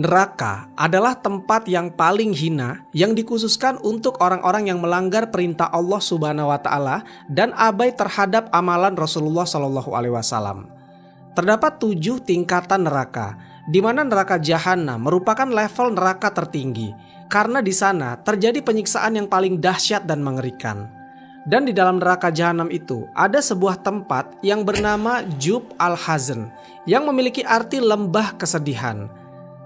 Neraka adalah tempat yang paling hina yang dikhususkan untuk orang-orang yang melanggar perintah Allah Subhanahu wa taala dan abai terhadap amalan Rasulullah Shallallahu alaihi wasallam. Terdapat 7 tingkatan neraka, di mana neraka jahanam merupakan level neraka tertinggi karena di sana terjadi penyiksaan yang paling dahsyat dan mengerikan. Dan di dalam neraka jahanam itu ada sebuah tempat yang bernama Jub al-Hazn yang memiliki arti lembah kesedihan.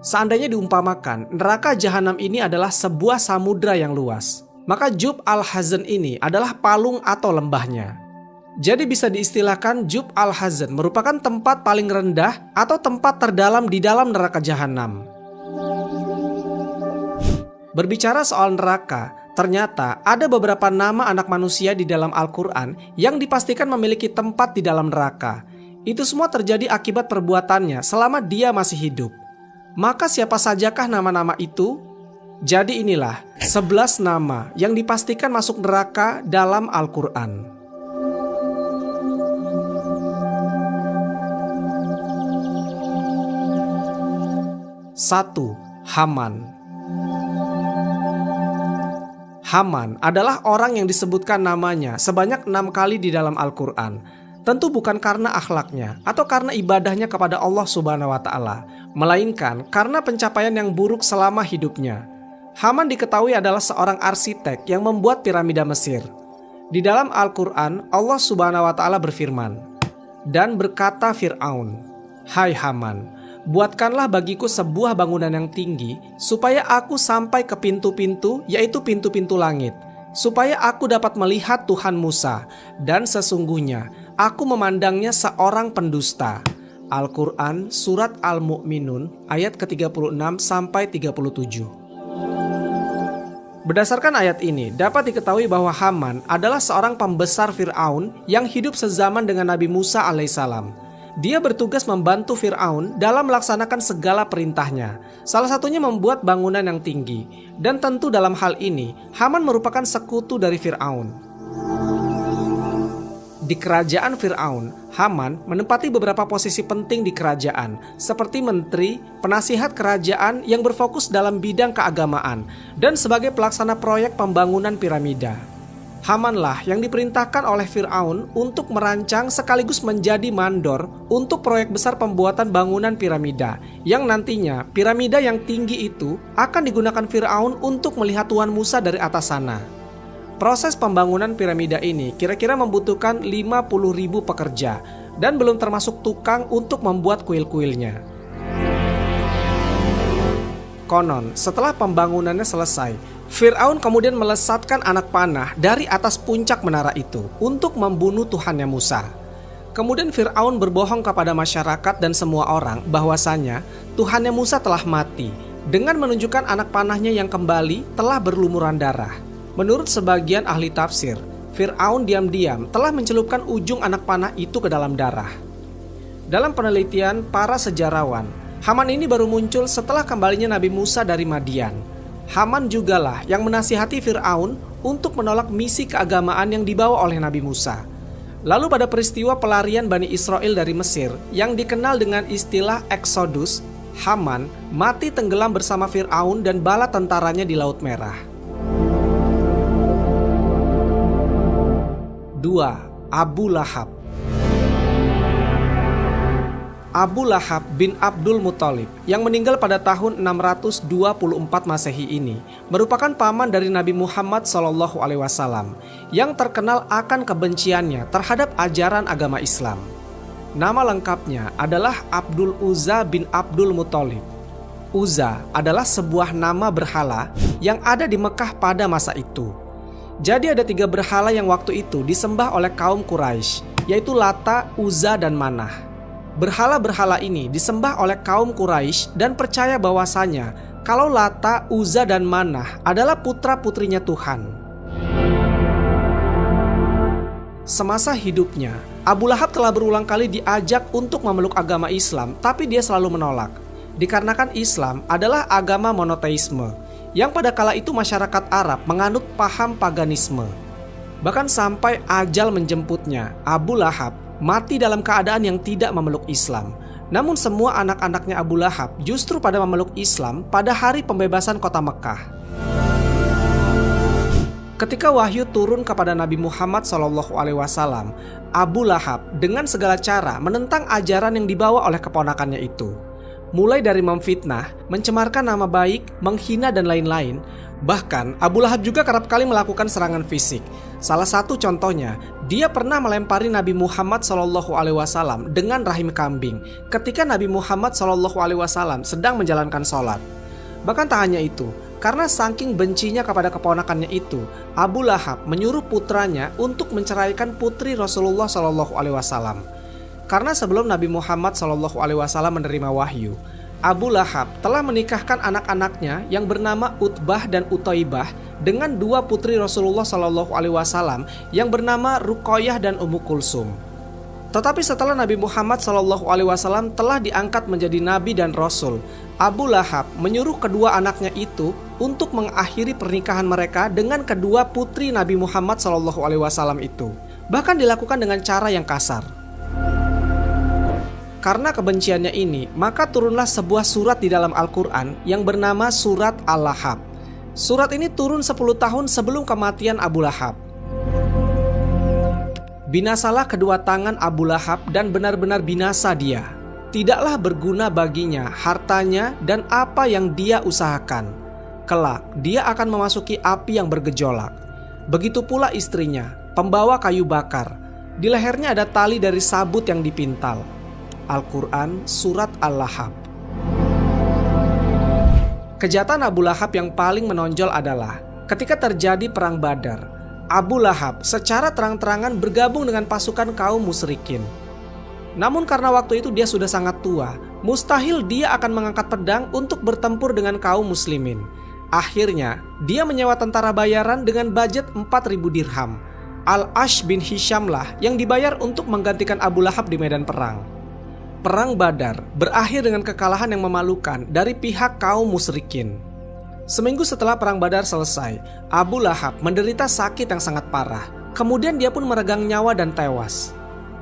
Seandainya diumpamakan, neraka jahanam ini adalah sebuah samudra yang luas, maka Jub al-Hazn ini adalah palung atau lembahnya. Jadi bisa diistilahkan Jub al-Hazn merupakan tempat paling rendah atau tempat terdalam di dalam neraka jahanam. Berbicara soal neraka, ternyata ada beberapa nama anak manusia di dalam Al-Quran yang dipastikan memiliki tempat di dalam neraka. Itu semua terjadi akibat perbuatannya selama dia masih hidup. Maka siapa sajakah nama-nama itu? Jadi inilah 11 nama yang dipastikan masuk neraka dalam Al-Quran. 1. Haman. Haman adalah orang yang disebutkan namanya sebanyak 6 kali di dalam Al-Quran. Tentu bukan karena akhlaknya atau karena ibadahnya kepada Allah Subhanahu wa taala, melainkan karena pencapaian yang buruk selama hidupnya. Haman diketahui adalah seorang arsitek yang membuat piramida Mesir. Di dalam Al-Quran, Allah Subhanahu wa taala berfirman, "Dan berkata Fir'aun, 'Hai Haman, buatkanlah bagiku sebuah bangunan yang tinggi supaya aku sampai ke pintu-pintu, yaitu pintu-pintu langit, supaya aku dapat melihat Tuhan Musa, dan sesungguhnya aku memandangnya seorang pendusta." Al-Quran Surat Al-Mu'minun ayat ke-36 sampai 37. Berdasarkan ayat ini dapat diketahui bahwa Haman adalah seorang pembesar Fir'aun yang hidup sezaman dengan Nabi Musa alaihissalam. Dia bertugas membantu Fir'aun dalam melaksanakan segala perintahnya, salah satunya membuat bangunan yang tinggi. Dan tentu dalam hal ini Haman merupakan sekutu dari Fir'aun. Di kerajaan Fir'aun, Haman menempati beberapa posisi penting di kerajaan, seperti menteri, penasihat kerajaan yang berfokus dalam bidang keagamaan, dan sebagai pelaksana proyek pembangunan piramida. Hamanlah yang diperintahkan oleh Fir'aun untuk merancang sekaligus menjadi mandor untuk proyek besar pembuatan bangunan piramida, yang nantinya piramida yang tinggi itu akan digunakan Fir'aun untuk melihat Tuhan Musa dari atas sana. Proses pembangunan piramida ini kira-kira membutuhkan 50.000 pekerja dan belum termasuk tukang untuk membuat kuil-kuilnya. Konon, setelah pembangunannya selesai, Fir'aun kemudian melesatkan anak panah dari atas puncak menara itu untuk membunuh Tuhannya Musa. Kemudian Fir'aun berbohong kepada masyarakat dan semua orang bahwasanya Tuhannya Musa telah mati dengan menunjukkan anak panahnya yang kembali telah berlumuran darah. Menurut sebagian ahli tafsir, Fir'aun diam-diam telah mencelupkan ujung anak panah itu ke dalam darah. Dalam penelitian para sejarawan, Haman ini baru muncul setelah kembalinya Nabi Musa dari Madian. Haman jugalah yang menasihati Fir'aun untuk menolak misi keagamaan yang dibawa oleh Nabi Musa. Lalu pada peristiwa pelarian Bani Israel dari Mesir yang dikenal dengan istilah Exodus, Haman mati tenggelam bersama Fir'aun dan bala tentaranya di Laut Merah. 2. Abu Lahab. Abu Lahab bin Abdul Muthalib yang meninggal pada tahun 624 Masehi ini merupakan paman dari Nabi Muhammad SAW yang terkenal akan kebenciannya terhadap ajaran agama Islam. Nama lengkapnya adalah Abdul Uzza bin Abdul Muthalib. Uzza adalah sebuah nama berhala yang ada di Mekah pada masa itu. Jadi ada 3 berhala yang waktu itu disembah oleh kaum Quraisy, yaitu Lata, Uzza, dan Manah. Berhala-berhala ini disembah oleh kaum Quraisy dan percaya bahwasanya kalau Lata, Uzza, dan Manah adalah putra-putrinya Tuhan. Semasa hidupnya, Abu Lahab telah berulang kali diajak untuk memeluk agama Islam, tapi dia selalu menolak. Dikarenakan Islam adalah agama monoteisme, yang pada kala itu masyarakat Arab menganut paham paganisme. Bahkan sampai ajal menjemputnya, Abu Lahab mati dalam keadaan yang tidak memeluk Islam. Namun semua anak-anaknya Abu Lahab justru pada memeluk Islam pada hari pembebasan kota Mekah. Ketika wahyu turun kepada Nabi Muhammad SAW, Abu Lahab dengan segala cara menentang ajaran yang dibawa oleh keponakannya itu. Mulai dari memfitnah, mencemarkan nama baik, menghina dan lain-lain. Bahkan Abu Lahab juga kerap kali melakukan serangan fisik. Salah satu contohnya, dia pernah melempari Nabi Muhammad SAW dengan rahim kambing ketika Nabi Muhammad SAW sedang menjalankan sholat. Bahkan tak hanya itu, karena saking bencinya kepada keponakannya itu, Abu Lahab menyuruh putranya untuk menceraikan putri Rasulullah SAW. Karena sebelum Nabi Muhammad SAW menerima wahyu, Abu Lahab telah menikahkan anak-anaknya yang bernama Utbah dan Utaibah dengan dua putri Rasulullah SAW yang bernama Ruqayyah dan Ummu Kulsum. Tetapi setelah Nabi Muhammad SAW telah diangkat menjadi nabi dan rasul, Abu Lahab menyuruh kedua anaknya itu untuk mengakhiri pernikahan mereka dengan kedua putri Nabi Muhammad SAW itu. Bahkan dilakukan dengan cara yang kasar. Karena kebenciannya ini, maka turunlah sebuah surat di dalam Al-Quran yang bernama Surat Al-Lahab. Surat ini turun 10 tahun sebelum kematian Abu Lahab. Binasalah kedua tangan Abu Lahab dan benar-benar binasa dia. Tidaklah berguna baginya hartanya dan apa yang dia usahakan. Kelak dia akan memasuki api yang bergejolak. Begitu pula istrinya, pembawa kayu bakar. Di lehernya ada tali dari sabut yang dipintal. Al-Quran Surat Al-Lahab. Kejahatan Abu Lahab yang paling menonjol adalah ketika terjadi perang Badar, Abu Lahab secara terang-terangan bergabung dengan pasukan kaum musyrikin. Namun karena waktu itu dia sudah sangat tua, mustahil dia akan mengangkat pedang untuk bertempur dengan kaum muslimin. Akhirnya dia menyewa tentara bayaran dengan budget 4.000 dirham. Al-Ash bin Hisham lah yang dibayar untuk menggantikan Abu Lahab di medan perang. Perang Badar berakhir dengan kekalahan yang memalukan dari pihak kaum musyrikin. Seminggu setelah perang Badar selesai, Abu Lahab menderita sakit yang sangat parah. Kemudian dia pun meregang nyawa dan tewas.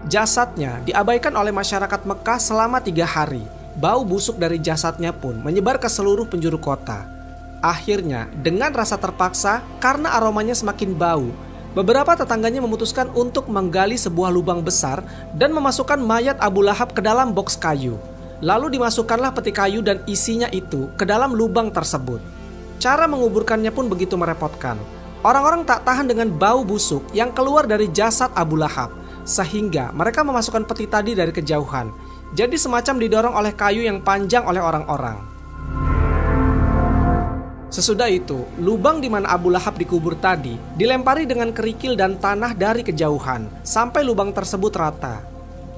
Jasadnya diabaikan oleh masyarakat Mekah selama 3 hari. Bau busuk dari jasadnya pun menyebar ke seluruh penjuru kota. Akhirnya, dengan rasa terpaksa karena aromanya semakin bau, beberapa tetangganya memutuskan untuk menggali sebuah lubang besar dan memasukkan mayat Abu Lahab ke dalam boks kayu. Lalu dimasukkanlah peti kayu dan isinya itu ke dalam lubang tersebut. Cara menguburkannya pun begitu merepotkan. Orang-orang tak tahan dengan bau busuk yang keluar dari jasad Abu Lahab, sehingga mereka memasukkan peti tadi dari kejauhan. Jadi semacam didorong oleh kayu yang panjang oleh orang-orang. Sesudah itu, lubang di mana Abu Lahab dikubur tadi dilempari dengan kerikil dan tanah dari kejauhan sampai lubang tersebut rata.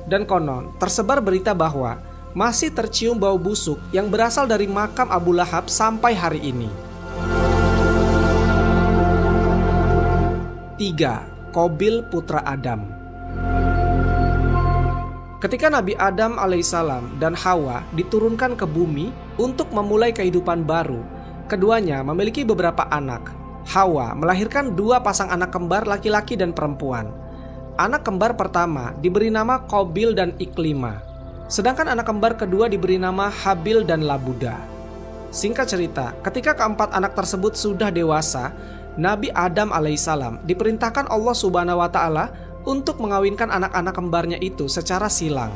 Dan konon tersebar berita bahwa masih tercium bau busuk yang berasal dari makam Abu Lahab sampai hari ini. 3. Qabil putra Adam. Ketika Nabi Adam alaihissalam dan Hawa diturunkan ke bumi untuk memulai kehidupan baru, keduanya memiliki beberapa anak. Hawa melahirkan 2 pasang anak kembar laki-laki dan perempuan. Anak kembar pertama diberi nama Qabil dan Iklima, sedangkan anak kembar kedua diberi nama Habil dan Labuda. Singkat cerita, ketika keempat anak tersebut sudah dewasa, Nabi Adam alaihissalam diperintahkan Allah Subhanahu wa Ta'ala untuk mengawinkan anak-anak kembarnya itu secara silang.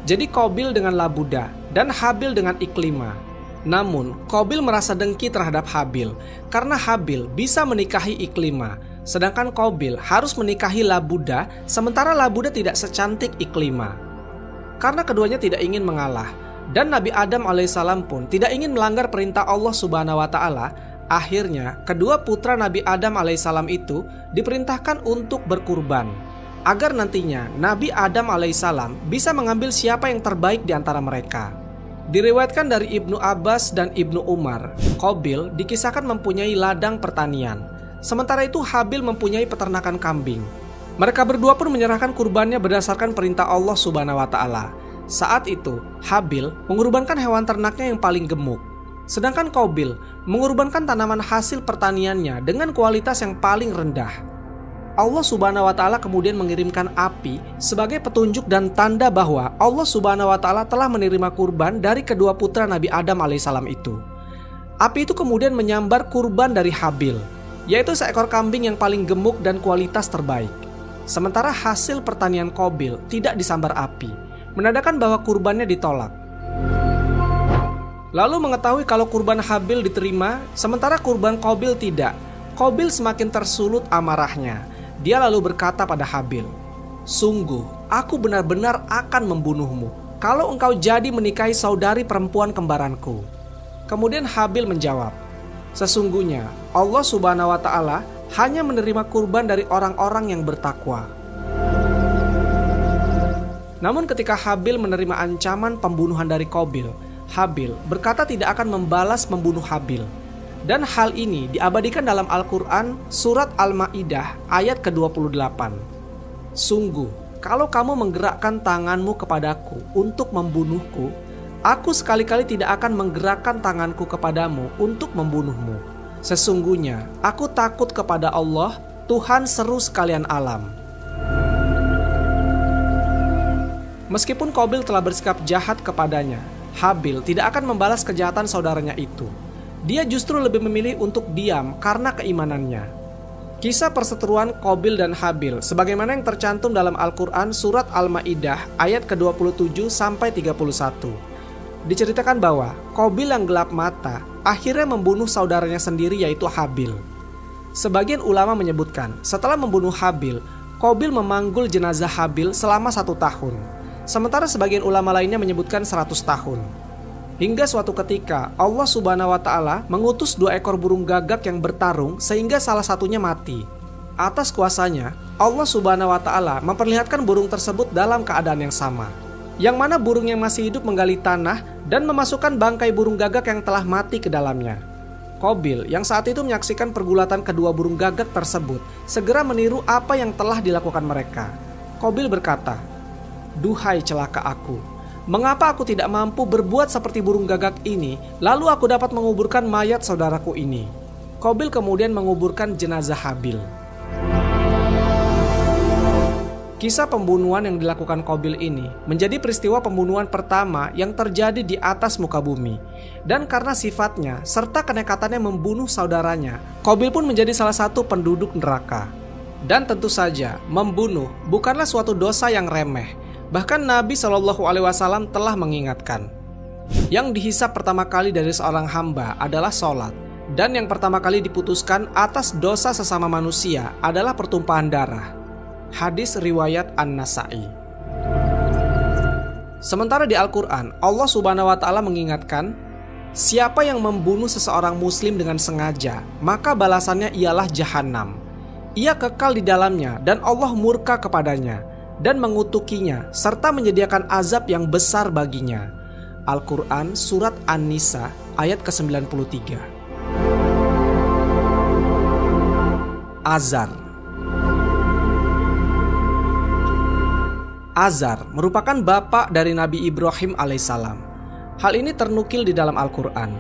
Jadi Qabil dengan Labuda dan Habil dengan Iklima. Namun Qabil merasa dengki terhadap Habil karena Habil bisa menikahi Iklima, sedangkan Qabil harus menikahi Labuda, sementara Labuda tidak secantik Iklima. Karena keduanya tidak ingin mengalah, dan Nabi Adam alaihissalam pun tidak ingin melanggar perintah Allah Subhanahu wa Ta'ala, akhirnya kedua putra Nabi Adam alaihissalam itu diperintahkan untuk berkurban, agar nantinya Nabi Adam alaihissalam bisa mengambil siapa yang terbaik di antara mereka. Diriwayatkan dari Ibnu Abbas dan Ibnu Umar, Qabil dikisahkan mempunyai ladang pertanian, sementara itu Habil mempunyai peternakan kambing. Mereka berdua pun menyerahkan kurbannya berdasarkan perintah Allah Subhanahu wa Ta'ala. Saat itu Habil mengorbankan hewan ternaknya yang paling gemuk, sedangkan Qabil mengorbankan tanaman hasil pertaniannya dengan kualitas yang paling rendah. Allah Subhanahu wa Ta'ala kemudian mengirimkan api sebagai petunjuk dan tanda bahwa Allah Subhanahu wa Ta'ala telah menerima kurban dari kedua putra Nabi Adam alaihissalam itu. Api itu kemudian menyambar kurban dari Habil, yaitu seekor kambing yang paling gemuk dan kualitas terbaik. Sementara hasil pertanian Qabil tidak disambar api, menandakan bahwa kurbannya ditolak. Lalu mengetahui kalau kurban Habil diterima, sementara kurban Qabil tidak, Qabil semakin tersulut amarahnya. Dia lalu berkata pada Habil, "Sungguh, aku benar-benar akan membunuhmu kalau engkau jadi menikahi saudari perempuan kembaranku." Kemudian Habil menjawab, "Sesungguhnya Allah Subhanahu wa Ta'ala hanya menerima kurban dari orang-orang yang bertakwa." Namun ketika Habil menerima ancaman pembunuhan dari Qabil, Habil berkata tidak akan membalas membunuh Habil. Dan hal ini diabadikan dalam Al-Quran surat Al-Ma'idah ayat ke-28. "Sungguh, kalau kamu menggerakkan tanganmu kepadaku untuk membunuhku, aku sekali-kali tidak akan menggerakkan tanganku kepadamu untuk membunuhmu. Sesungguhnya aku takut kepada Allah, Tuhan seru sekalian alam." Meskipun Qabil telah bersikap jahat kepadanya, Habil tidak akan membalas kejahatan saudaranya itu. Dia justru lebih memilih untuk diam karena keimanannya. Kisah perseteruan Qabil dan Habil sebagaimana yang tercantum dalam Al-Quran surat Al-Ma'idah ayat ke-27 sampai 31. Diceritakan bahwa Qabil yang gelap mata akhirnya membunuh saudaranya sendiri yaitu Habil. Sebagian ulama menyebutkan setelah membunuh Habil, Qabil memanggul jenazah Habil selama 1 tahun. Sementara sebagian ulama lainnya menyebutkan 100 tahun. Hingga suatu ketika Allah Subhanahu wa Ta'ala mengutus 2 ekor burung gagak yang bertarung sehingga salah satunya mati. Atas kuasanya, Allah Subhanahu wa Ta'ala memperlihatkan burung tersebut dalam keadaan yang sama. Yang mana burung yang masih hidup menggali tanah dan memasukkan bangkai burung gagak yang telah mati ke dalamnya. Qabil yang saat itu menyaksikan pergulatan kedua burung gagak tersebut segera meniru apa yang telah dilakukan mereka. Qabil berkata, "Duhai celaka aku. Mengapa aku tidak mampu berbuat seperti burung gagak ini, lalu aku dapat menguburkan mayat saudaraku ini?" Qabil kemudian menguburkan jenazah Habil. Kisah pembunuhan yang dilakukan Qabil ini menjadi peristiwa pembunuhan pertama yang terjadi di atas muka bumi. Dan karena sifatnya serta kenekatannya membunuh saudaranya, Qabil pun menjadi salah satu penduduk neraka. Dan tentu saja, membunuh bukanlah suatu dosa yang remeh. Bahkan Nabi SAW telah mengingatkan, yang dihisab pertama kali dari seorang hamba adalah sholat, dan yang pertama kali diputuskan atas dosa sesama manusia adalah pertumpahan darah. Hadis riwayat An-Nasa'i. Sementara di Al-Quran, Allah Subhanahu wa Ta'ala mengingatkan, siapa yang membunuh seseorang muslim dengan sengaja, maka balasannya ialah jahanam. Ia kekal di dalamnya dan Allah murka kepadanya dan mengutukinya serta menyediakan azab yang besar baginya. Al-Quran surat An-Nisa ayat ke-93. Azar. Azar merupakan bapak dari Nabi Ibrahim alaihissalam. Hal ini ternukil di dalam Al-Quran.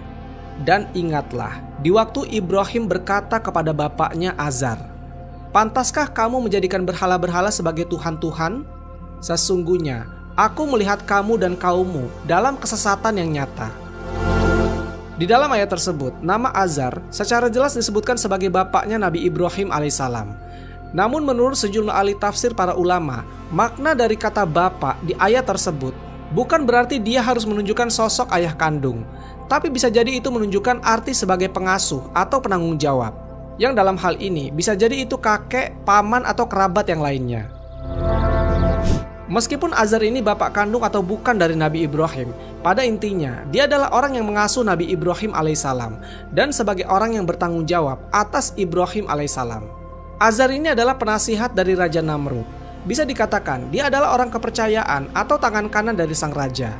Dan ingatlah, di waktu Ibrahim berkata kepada bapaknya Azar, "Pantaskah kamu menjadikan berhala-berhala sebagai Tuhan-Tuhan? Sesungguhnya aku melihat kamu dan kaummu dalam kesesatan yang nyata." Di dalam ayat tersebut, nama Azar secara jelas disebutkan sebagai bapaknya Nabi Ibrahim alaihissalam. Namun menurut sejumlah ahli tafsir para ulama, makna dari kata bapak di ayat tersebut bukan berarti dia harus menunjukkan sosok ayah kandung, tapi bisa jadi itu menunjukkan arti sebagai pengasuh atau penanggung jawab. Yang dalam hal ini bisa jadi itu kakek, paman, atau kerabat yang lainnya. Meskipun Azar ini bapak kandung atau bukan dari Nabi Ibrahim, pada intinya dia adalah orang yang mengasuh Nabi Ibrahim alaihissalam dan sebagai orang yang bertanggung jawab atas Ibrahim alaihissalam. Azar ini adalah penasihat dari Raja Namrud. Bisa dikatakan dia adalah orang kepercayaan atau tangan kanan dari sang raja.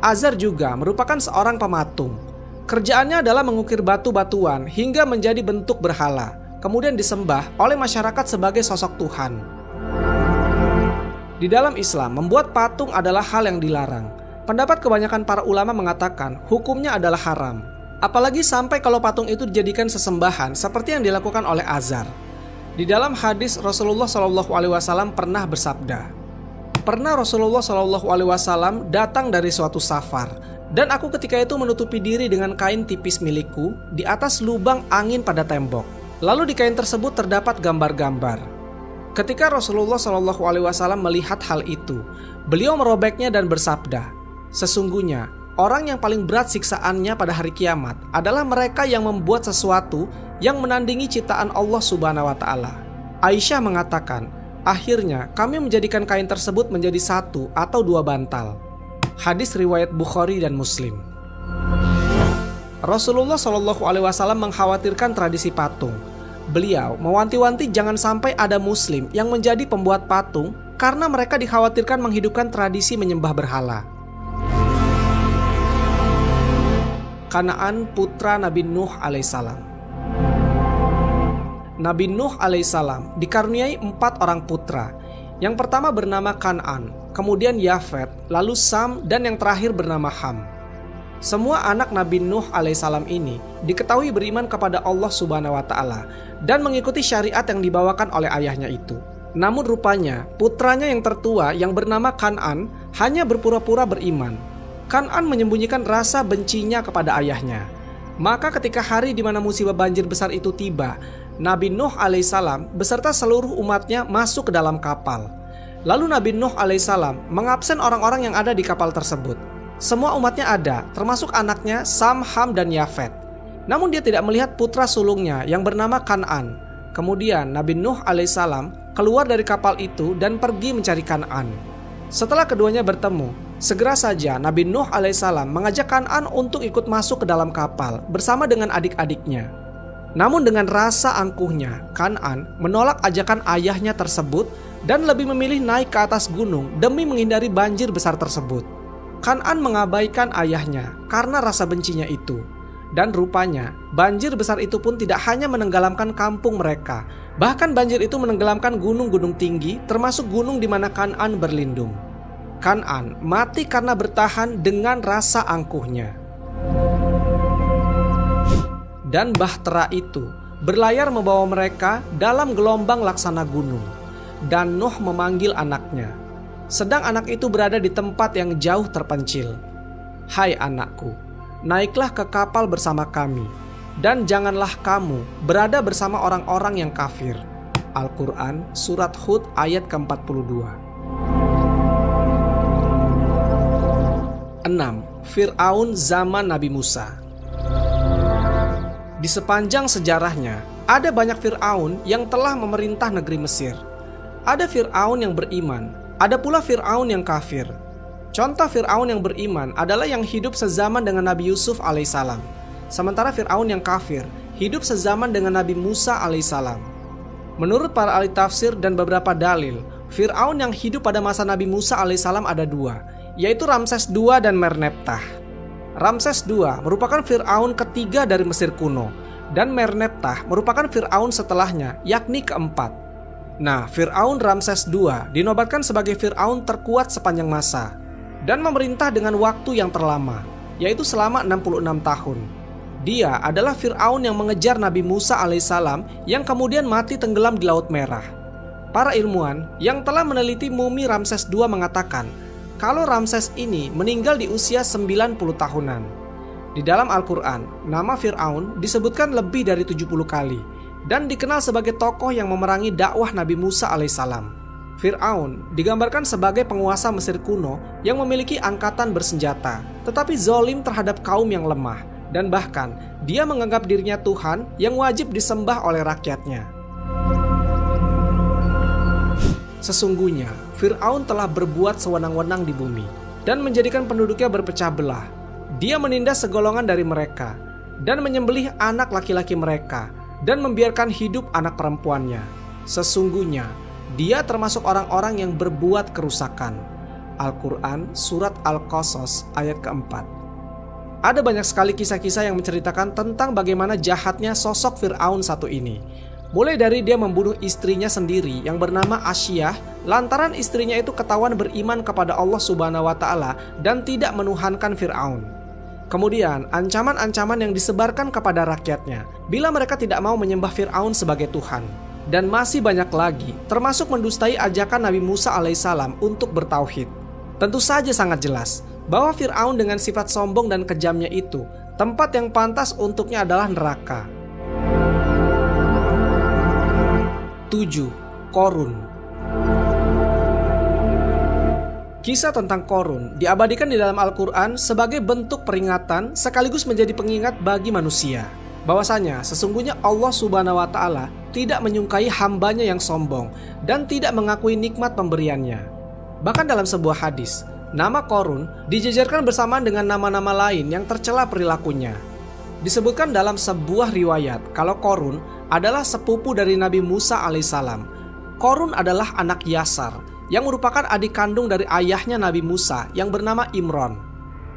Azar juga merupakan seorang pematung. Kerjaannya adalah mengukir batu-batuan hingga menjadi bentuk berhala, kemudian disembah oleh masyarakat sebagai sosok Tuhan. Di dalam Islam, membuat patung adalah hal yang dilarang. Pendapat kebanyakan para ulama mengatakan hukumnya adalah haram. Apalagi sampai kalau patung itu dijadikan sesembahan seperti yang dilakukan oleh Azar. Di dalam hadis Rasulullah SAW pernah bersabda, "Pernah Rasulullah SAW datang dari suatu safar, dan aku ketika itu menutupi diri dengan kain tipis milikku di atas lubang angin pada tembok. Lalu di kain tersebut terdapat gambar-gambar. Ketika Rasulullah SAW melihat hal itu, beliau merobeknya dan bersabda, 'Sesungguhnya orang yang paling berat siksaannya pada hari kiamat adalah mereka yang membuat sesuatu yang menandingi ciptaan Allah Subhanahu wa Ta'ala.' Aisyah mengatakan, akhirnya kami menjadikan kain tersebut menjadi satu atau dua bantal." Hadis riwayat Bukhari dan Muslim. Rasulullah SAW mengkhawatirkan tradisi patung. Beliau mewanti-wanti jangan sampai ada Muslim yang menjadi pembuat patung karena mereka dikhawatirkan menghidupkan tradisi menyembah berhala. Kanaan putra Nabi Nuh alaihissalam. Nabi Nuh alaihissalam dikaruniai 4 orang putra. Yang pertama bernama Kanaan, kemudian Yafet, lalu Sam, dan yang terakhir bernama Ham. Semua anak Nabi Nuh alaihissalam ini diketahui beriman kepada Allah Subhanahu wa Ta'ala dan mengikuti syariat yang dibawakan oleh ayahnya itu. Namun rupanya putranya yang tertua yang bernama Kanaan hanya berpura-pura beriman. Kanaan menyembunyikan rasa bencinya kepada ayahnya. Maka ketika hari di mana musibah banjir besar itu tiba, Nabi Nuh alaihissalam beserta seluruh umatnya masuk ke dalam kapal. Lalu Nabi Nuh alaihissalam mengabsen orang-orang yang ada di kapal tersebut. Semua umatnya ada, termasuk anaknya Sam, Ham, dan Yafet. Namun dia tidak melihat putra sulungnya yang bernama Kanaan. Kemudian Nabi Nuh alaihissalam keluar dari kapal itu dan pergi mencari Kanaan. Setelah keduanya bertemu, segera saja Nabi Nuh alaihissalam mengajak Kanaan untuk ikut masuk ke dalam kapal bersama dengan adik-adiknya. Namun dengan rasa angkuhnya, Kanaan menolak ajakan ayahnya tersebut dan lebih memilih naik ke atas gunung demi menghindari banjir besar tersebut. Kanaan mengabaikan ayahnya karena rasa bencinya itu. Dan rupanya banjir besar itu pun tidak hanya menenggelamkan kampung mereka, bahkan banjir itu menenggelamkan gunung-gunung tinggi termasuk gunung di mana Kanaan berlindung. Kanaan mati karena bertahan dengan rasa angkuhnya. Dan bahtera itu berlayar membawa mereka dalam gelombang laksana gunung. Dan Nuh memanggil anaknya, sedang anak itu berada di tempat yang jauh terpencil. "Hai anakku, naiklah ke kapal bersama kami, dan janganlah kamu berada bersama orang-orang yang kafir." Al-Quran Surat Hud ayat ke-42. 6. Fir'aun zaman Nabi Musa. Di sepanjang sejarahnya, ada banyak Fir'aun yang telah memerintah negeri Mesir. Ada Fir'aun yang beriman, ada pula Fir'aun yang kafir. Contoh Fir'aun yang beriman adalah yang hidup sezaman dengan Nabi Yusuf alaihissalam. Sementara Fir'aun yang kafir hidup sezaman dengan Nabi Musa alaihissalam. Menurut para ahli tafsir dan beberapa dalil, Fir'aun yang hidup pada masa Nabi Musa alaihissalam ada 2, yaitu Ramses II dan Merneptah. Ramses II merupakan Fir'aun ketiga dari Mesir kuno, dan Merneptah merupakan Fir'aun setelahnya, yakni keempat. Nah, Fir'aun Ramses II dinobatkan sebagai Fir'aun terkuat sepanjang masa dan memerintah dengan waktu yang terlama, yaitu selama 66 tahun. Dia adalah Fir'aun yang mengejar Nabi Musa alaihissalam yang kemudian mati tenggelam di Laut Merah. Para ilmuwan yang telah meneliti mumi Ramses II mengatakan kalau Ramses ini meninggal di usia 90 tahunan. Di dalam Al-Quran, nama Fir'aun disebutkan lebih dari 70 kali dan dikenal sebagai tokoh yang memerangi dakwah Nabi Musa alaihissalam. Fir'aun digambarkan sebagai penguasa Mesir kuno yang memiliki angkatan bersenjata, tetapi zalim terhadap kaum yang lemah, dan bahkan dia menganggap dirinya Tuhan yang wajib disembah oleh rakyatnya. Sesungguhnya, Fir'aun telah berbuat sewenang-wenang di bumi dan menjadikan penduduknya berpecah belah. Dia menindas segolongan dari mereka dan menyembelih anak laki-laki mereka dan membiarkan hidup anak perempuannya. Sesungguhnya, dia termasuk orang-orang yang berbuat kerusakan. Al-Quran Surat Al-Qasas ayat keempat. Ada banyak sekali kisah-kisah yang menceritakan tentang bagaimana jahatnya sosok Fir'aun satu ini. Mulai dari dia membunuh istrinya sendiri yang bernama Asyiyah lantaran istrinya itu ketahuan beriman kepada Allah Subhanahu wa Ta'ala dan tidak menuhankan Fir'aun. Kemudian ancaman-ancaman yang disebarkan kepada rakyatnya bila mereka tidak mau menyembah Fir'aun sebagai Tuhan. dan masih banyak lagi, termasuk mendustai ajakan Nabi Musa alaihissalam untuk bertauhid. Tentu saja sangat jelas bahwa Fir'aun dengan sifat sombong dan kejamnya itu, tempat yang pantas untuknya adalah neraka. 7. Qorun. Kisah tentang Qorun diabadikan di dalam Al-Quran sebagai bentuk peringatan sekaligus menjadi pengingat bagi manusia bahwasanya sesungguhnya Allah Subhanahu wa Ta'ala tidak menyukai hambanya yang sombong dan tidak mengakui nikmat pemberiannya. Bahkan dalam sebuah hadis, nama Qorun dijejerkan bersamaan dengan nama-nama lain yang tercela perilakunya. Disebutkan dalam sebuah riwayat kalau Qorun adalah sepupu dari Nabi Musa alaihissalam. Qorun adalah anak Yasar yang merupakan adik kandung dari ayahnya Nabi Musa yang bernama Imron.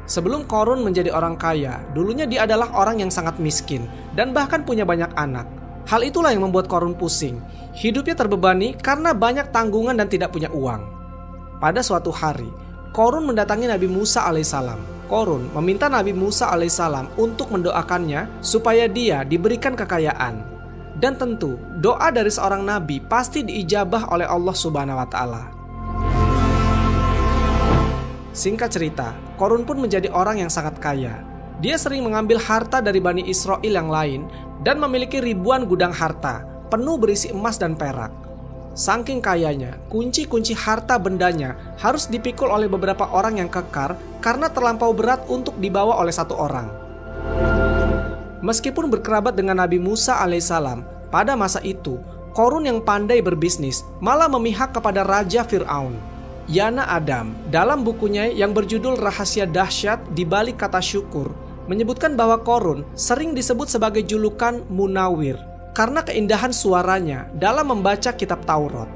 Sebelum Qorun menjadi orang kaya, dulunya dia adalah orang yang sangat miskin dan bahkan punya banyak anak. Hal itulah yang membuat Qorun pusing. Hidupnya terbebani karena banyak tanggungan dan tidak punya uang. Pada suatu hari, Qorun mendatangi Nabi Musa alaihissalam. Qorun meminta Nabi Musa alaihissalam untuk mendoakannya supaya dia diberikan kekayaan. Dan tentu, doa dari seorang nabi pasti diijabah oleh Allah Subhanahu wa Ta'ala. Singkat cerita, Qorun pun menjadi orang yang sangat kaya. Dia sering mengambil harta dari Bani Israel yang lain dan memiliki ribuan gudang harta, penuh berisi emas dan perak. Saking kayanya, kunci-kunci harta bendanya harus dipikul oleh beberapa orang yang kekar karena terlampau berat untuk dibawa oleh satu orang. Meskipun berkerabat dengan Nabi Musa alaihissalam, pada masa itu, Qorun yang pandai berbisnis malah memihak kepada Raja Fir'aun. Yana Adam dalam bukunya yang berjudul Rahasia Dahsyat di Balik Kata Syukur menyebutkan bahwa Qorun sering disebut sebagai julukan Munawir karena keindahan suaranya dalam membaca kitab Taurat.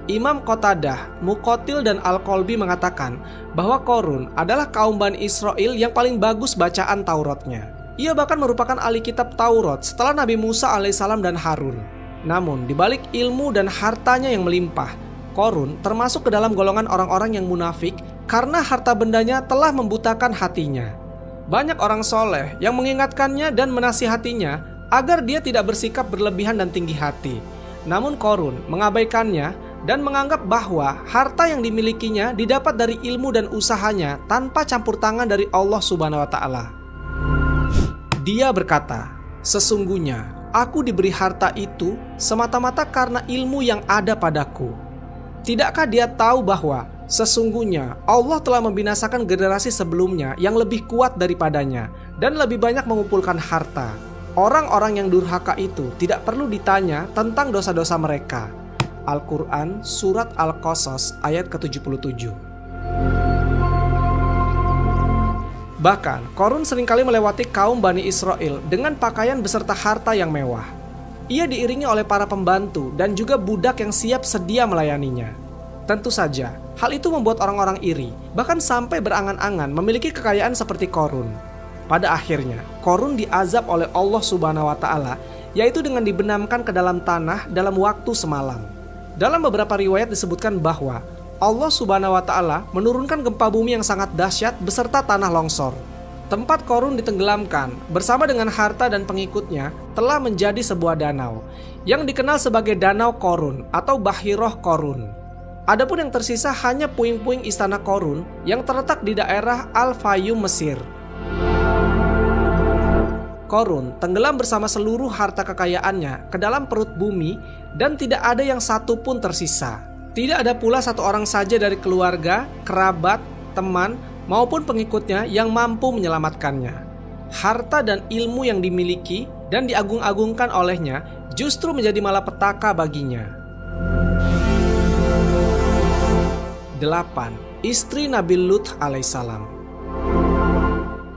Imam Qatadah, Muqatil dan Al-Qalbi mengatakan bahwa Qorun adalah kaum Bani Israel yang paling bagus bacaan Tauratnya. Ia bahkan merupakan ahli kitab Taurat setelah Nabi Musa alaihissalam dan Harun. Namun dibalik ilmu dan hartanya yang melimpah, Qorun termasuk ke dalam golongan orang-orang yang munafik karena harta bendanya telah membutakan hatinya. Banyak orang soleh yang mengingatkannya dan menasihatinya agar dia tidak bersikap berlebihan dan tinggi hati. Namun Qorun mengabaikannya dan menganggap bahwa harta yang dimilikinya didapat dari ilmu dan usahanya tanpa campur tangan dari Allah Subhanahu wa Ta'ala. Dia berkata, "Sesungguhnya aku diberi harta itu semata-mata karena ilmu yang ada padaku. Tidakkah dia tahu bahwa sesungguhnya Allah telah membinasakan generasi sebelumnya yang lebih kuat daripadanya dan lebih banyak mengumpulkan harta. Orang-orang yang durhaka itu tidak perlu ditanya tentang dosa-dosa mereka." Al-Quran Surat Al-Qasas ayat ke-77. Bahkan Qorun seringkali melewati kaum Bani Israel dengan pakaian beserta harta yang mewah. Ia diiringi oleh para pembantu dan juga budak yang siap sedia melayaninya. Tentu saja, hal itu membuat orang-orang iri, bahkan sampai berangan-angan memiliki kekayaan seperti Qorun. Pada akhirnya, Qorun diazab oleh Allah Subhanahu wa Ta'ala, yaitu dengan dibenamkan ke dalam tanah dalam waktu semalam. Dalam beberapa riwayat disebutkan bahwa Allah Subhanahu wa Ta'ala menurunkan gempa bumi yang sangat dahsyat beserta tanah longsor. Tempat Qorun ditenggelamkan bersama dengan harta dan pengikutnya telah menjadi sebuah danau yang dikenal sebagai Danau Qorun atau Bahiroh Qorun. Adapun yang tersisa hanya puing-puing istana Qorun yang terletak di daerah Al-Fayum, Mesir. Qorun tenggelam bersama seluruh harta kekayaannya ke dalam perut bumi dan tidak ada yang satu pun tersisa. Tidak ada pula satu orang saja dari keluarga, kerabat, teman, maupun pengikutnya yang mampu menyelamatkannya. Harta dan ilmu yang dimiliki dan diagung-agungkan olehnya justru menjadi malapetaka baginya. 8. Istri Nabi Lut alaihissalam.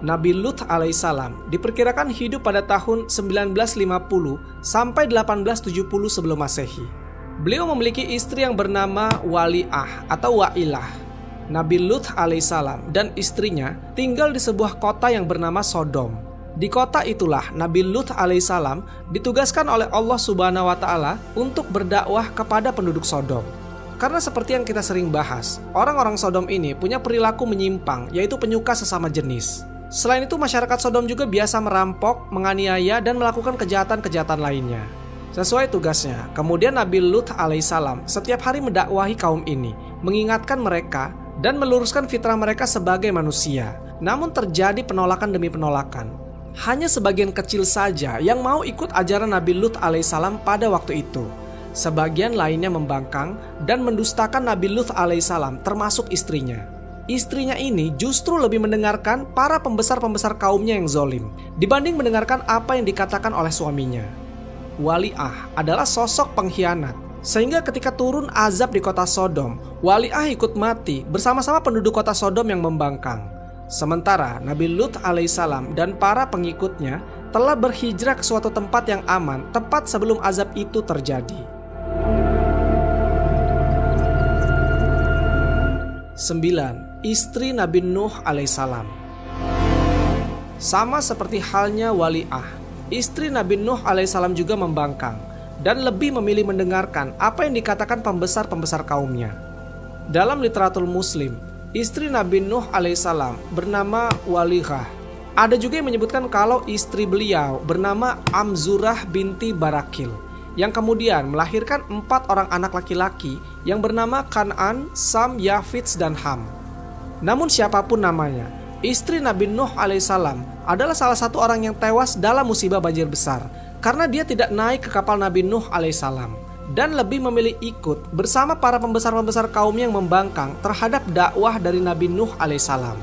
Nabi Lut alaihissalam diperkirakan hidup pada tahun 1950 sampai 1870 sebelum Masehi. Beliau memiliki istri yang bernama Wali'ah atau Wa'ilah. Nabi Lut alaihissalam dan istrinya tinggal di sebuah kota yang bernama Sodom. Di kota itulah Nabi Lut alaihissalam ditugaskan oleh Allah Subhanahu wa Ta'ala untuk berdakwah kepada penduduk Sodom. Karena seperti yang kita sering bahas, orang-orang Sodom ini punya perilaku menyimpang, yaitu penyuka sesama jenis. Selain itu, masyarakat Sodom juga biasa merampok, menganiaya, dan melakukan kejahatan-kejahatan lainnya. Sesuai tugasnya, kemudian Nabi Lut alaihissalam setiap hari mendakwahi kaum ini, mengingatkan mereka dan meluruskan fitrah mereka sebagai manusia. Namun terjadi penolakan demi penolakan. Hanya sebagian kecil saja yang mau ikut ajaran Nabi Lut alaihissalam pada waktu itu. Sebagian lainnya membangkang dan mendustakan Nabi Lut alaihissalam termasuk istrinya. Istrinya ini justru lebih mendengarkan para pembesar-pembesar kaumnya yang zolim dibanding mendengarkan apa yang dikatakan oleh suaminya. Wali'ah adalah sosok pengkhianat, sehingga ketika turun azab di kota Sodom, Wali'ah ikut mati bersama-sama penduduk kota Sodom yang membangkang. Sementara Nabi Lut alaihissalam dan para pengikutnya telah berhijrah ke suatu tempat yang aman tepat sebelum azab itu terjadi. 9. Istri Nabi Nuh alaihissalam. Sama seperti halnya Wali'ah, istri Nabi Nuh alaihissalam juga membangkang dan lebih memilih mendengarkan apa yang dikatakan pembesar-pembesar kaumnya. Dalam literatur Muslim, istri Nabi Nuh alaihissalam bernama Walihah. Ada juga yang menyebutkan kalau istri beliau bernama Amzurah binti Barakil, yang kemudian melahirkan 4 orang anak laki-laki yang bernama Kan'an, Sam, Yafits, dan Ham. Namun siapapun namanya, istri Nabi Nuh alaihissalam adalah salah satu orang yang tewas dalam musibah banjir besar karena dia tidak naik ke kapal Nabi Nuh alaihissalam dan lebih memilih ikut bersama para pembesar-pembesar kaum yang membangkang terhadap dakwah dari Nabi Nuh alaihissalam.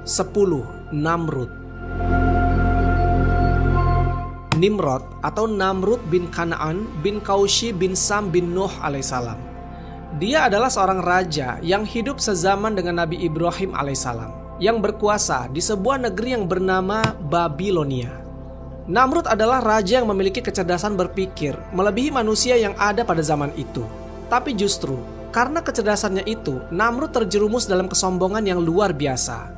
10. Namrud. Nimrod atau Namrud bin Kan'an bin Kaushi bin Sam bin Nuh alaihissalam. Dia adalah seorang raja yang hidup sezaman dengan Nabi Ibrahim alaihissalam, yang berkuasa di sebuah negeri yang bernama Babilonia. Namrud adalah raja yang memiliki kecerdasan berpikir melebihi manusia yang ada pada zaman itu. Tapi justru karena kecerdasannya itu, Namrud terjerumus dalam kesombongan yang luar biasa.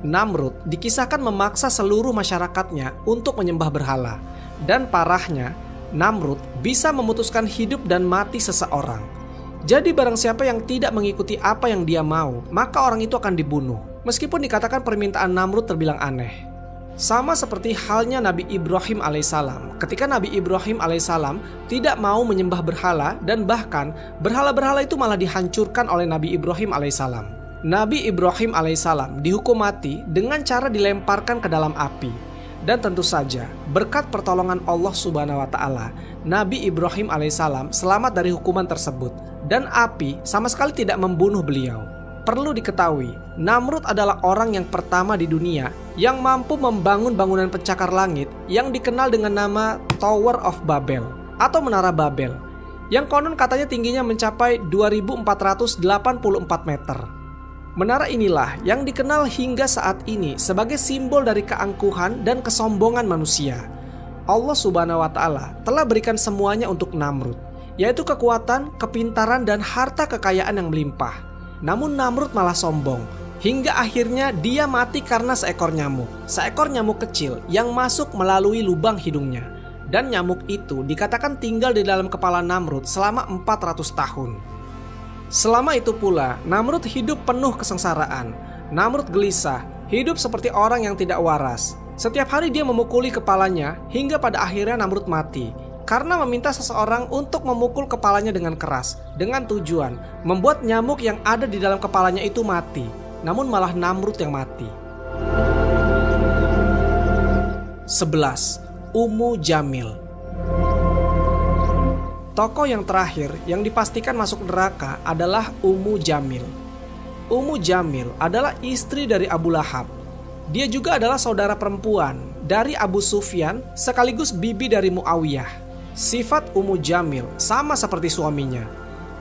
Namrud dikisahkan memaksa seluruh masyarakatnya untuk menyembah berhala. Dan parahnya, Namrud bisa memutuskan hidup dan mati seseorang. Jadi barang siapa yang tidak mengikuti apa yang dia mau, maka orang itu akan dibunuh. Meskipun dikatakan permintaan Namrud terbilang aneh. Sama seperti halnya Nabi Ibrahim alaihissalam. Ketika Nabi Ibrahim alaihissalam tidak mau menyembah berhala dan bahkan berhala-berhala itu malah dihancurkan oleh Nabi Ibrahim alaihissalam. Nabi Ibrahim alaihissalam dihukum mati dengan cara dilemparkan ke dalam api. Dan tentu saja berkat pertolongan Allah Subhanahu wa Ta'ala, Nabi Ibrahim alaihissalam selamat dari hukuman tersebut dan api sama sekali tidak membunuh beliau. Perlu diketahui, Namrud adalah orang yang pertama di dunia yang mampu membangun bangunan pencakar langit yang dikenal dengan nama Tower of Babel atau Menara Babel, yang konon katanya tingginya mencapai 2484 meter. Menara inilah yang dikenal hingga saat ini sebagai simbol dari keangkuhan dan kesombongan manusia. Allah Subhanahu wa Ta'ala telah berikan semuanya untuk Namrud, yaitu kekuatan, kepintaran, dan harta kekayaan yang melimpah. Namun Namrud malah sombong, hingga akhirnya dia mati karena seekor nyamuk kecil yang masuk melalui lubang hidungnya. Dan nyamuk itu dikatakan tinggal di dalam kepala Namrud selama 400 tahun. Selama itu pula, Namrud hidup penuh kesengsaraan. Namrud gelisah, hidup seperti orang yang tidak waras. Setiap hari dia memukuli kepalanya hingga pada akhirnya Namrud mati karena meminta seseorang untuk memukul kepalanya dengan keras dengan tujuan membuat nyamuk yang ada di dalam kepalanya itu mati. Namun malah Namrud yang mati. 11. Ummu Jamil. Tokoh yang terakhir yang dipastikan masuk neraka adalah Ummu Jamil. Ummu Jamil adalah istri dari Abu Lahab. Dia juga adalah saudara perempuan dari Abu Sufyan sekaligus bibi dari Muawiyah. Sifat Ummu Jamil sama seperti suaminya.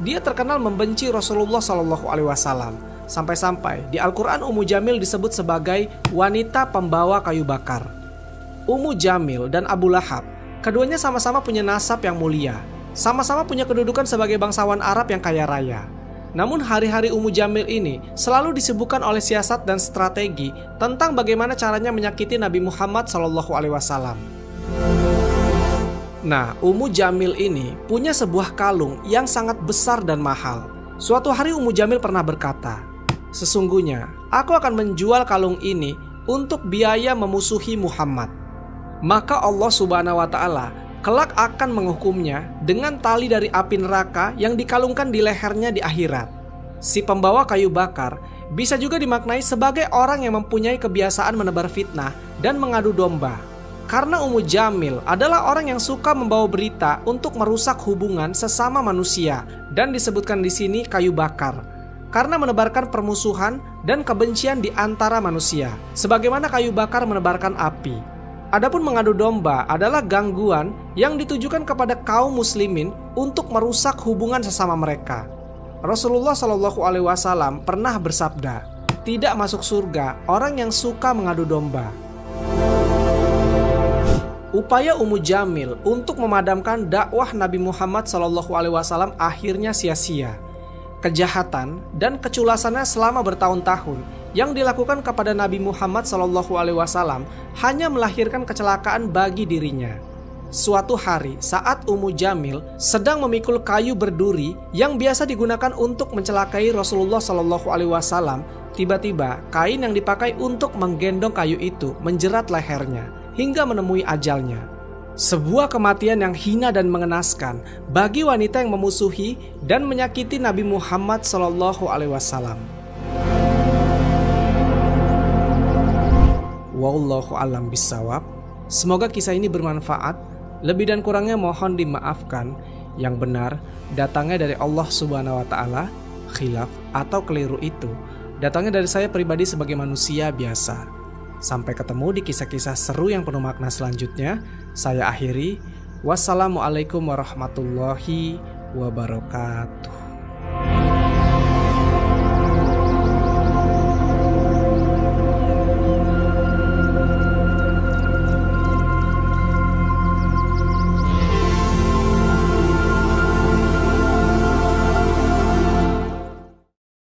Dia terkenal membenci Rasulullah SAW. Sampai-sampai di Al-Quran Ummu Jamil disebut sebagai wanita pembawa kayu bakar. Ummu Jamil dan Abu Lahab, keduanya sama-sama punya nasab yang mulia. Sama-sama punya kedudukan sebagai bangsawan Arab yang kaya raya. Namun hari-hari Ummu Jamil ini selalu disibukkan oleh siasat dan strategi tentang bagaimana caranya menyakiti Nabi Muhammad SAW. Nah, Ummu Jamil ini punya sebuah kalung yang sangat besar dan mahal. Suatu hari Ummu Jamil pernah berkata, "Sesungguhnya aku akan menjual kalung ini untuk biaya memusuhi Muhammad." maka Allah Subhanahu wa Ta'ala kelak akan menghukumnya dengan tali dari api neraka yang dikalungkan di lehernya di akhirat. Si pembawa kayu bakar bisa juga dimaknai sebagai orang yang mempunyai kebiasaan menebar fitnah dan mengadu domba. Karena Ummu Jamil adalah orang yang suka membawa berita untuk merusak hubungan sesama manusia dan disebutkan di sini kayu bakar karena menebarkan permusuhan dan kebencian di antara manusia, sebagaimana kayu bakar menebarkan api. Adapun mengadu domba adalah gangguan yang ditujukan kepada kaum muslimin untuk merusak hubungan sesama mereka. Rasulullah Shallallahu Alaihi Wasallam pernah bersabda, "Tidak masuk surga orang yang suka mengadu domba." Upaya Ummu Jamil untuk memadamkan dakwah Nabi Muhammad SAW akhirnya sia-sia. Kejahatan dan keculasannya selama bertahun-tahun yang dilakukan kepada Nabi Muhammad SAW hanya melahirkan kecelakaan bagi dirinya. Suatu hari saat Ummu Jamil sedang memikul kayu berduri yang biasa digunakan untuk mencelakai Rasulullah SAW, tiba-tiba kain yang dipakai untuk menggendong kayu itu menjerat lehernya hingga menemui ajalnya. Sebuah kematian yang hina dan mengenaskan bagi wanita yang memusuhi dan menyakiti Nabi Muhammad SAW. Wallahu a'lam bishawab. Semoga kisah ini bermanfaat. Lebih dan kurangnya mohon dimaafkan. Yang benar datangnya dari Allah Subhanahu wa Ta'ala. Khilaf atau keliru itu datangnya dari saya pribadi sebagai manusia biasa. Sampai ketemu di kisah-kisah seru yang penuh makna selanjutnya. Saya akhiri. Wassalamualaikum warahmatullahi wabarakatuh.